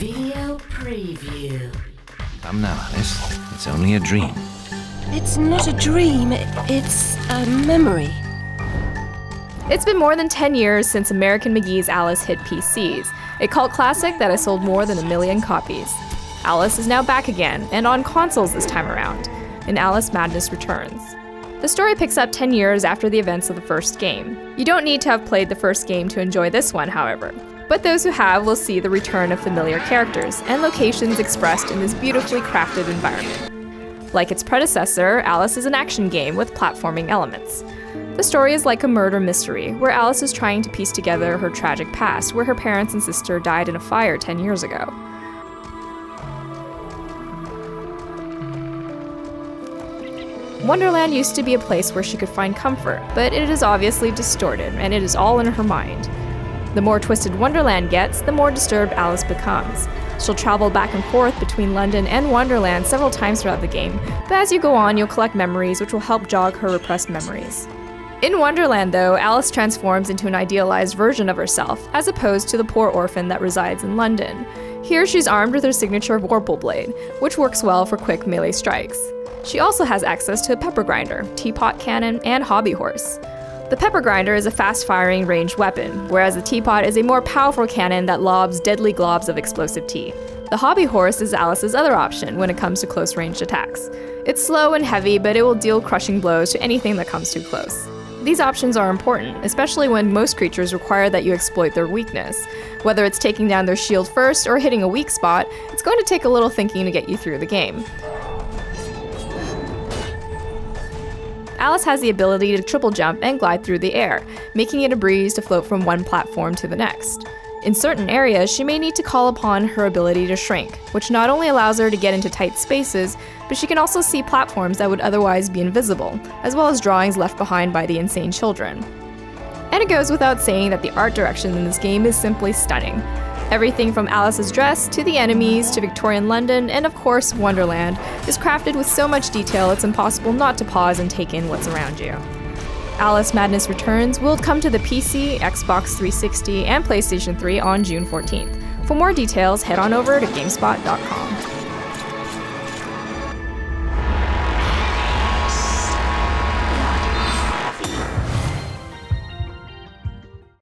Video preview. Come now, Alice. It's only a dream. It's not a dream, it's a memory. It's been more than 10 years since American McGee's Alice hit PCs, a cult classic that has sold more than 1 million copies. Alice is now back again, and on consoles this time around, in Alice Madness Returns. The story picks up 10 years after the events of the first game. You don't need to have played the first game to enjoy this one, however. But those who have will see the return of familiar characters and locations expressed in this beautifully crafted environment. Like its predecessor, Alice is an action game with platforming elements. The story is like a murder mystery, where Alice is trying to piece together her tragic past, where her parents and sister died in a fire 10 years ago. Wonderland used to be a place where she could find comfort, but it is obviously distorted, and it is all in her mind. The more twisted Wonderland gets, the more disturbed Alice becomes. She'll travel back and forth between London and Wonderland several times throughout the game, but as you go on, you'll collect memories which will help jog her repressed memories. In Wonderland, though, Alice transforms into an idealized version of herself, as opposed to the poor orphan that resides in London. Here she's armed with her signature Vorpal Blade, which works well for quick melee strikes. She also has access to a pepper grinder, teapot cannon, and hobbyhorse. The pepper grinder is a fast-firing ranged weapon, whereas the teapot is a more powerful cannon that lobs deadly globs of explosive tea. The hobbyhorse is Alice's other option when it comes to close-ranged attacks. It's slow and heavy, but it will deal crushing blows to anything that comes too close. These options are important, especially when most creatures require that you exploit their weakness. Whether it's taking down their shield first or hitting a weak spot, it's going to take a little thinking to get you through the game. Alice has the ability to triple jump and glide through the air, making it a breeze to float from one platform to the next. In certain areas, she may need to call upon her ability to shrink, which not only allows her to get into tight spaces, but she can also see platforms that would otherwise be invisible, as well as drawings left behind by the insane children. And it goes without saying that the art direction in this game is simply stunning. Everything from Alice's dress, to the enemies, to Victorian London, and of course Wonderland, is crafted with so much detail it's impossible not to pause and take in what's around you. Alice Madness Returns will come to the PC, Xbox 360, and PlayStation 3 on June 14th. For more details, head on over to GameSpot.com.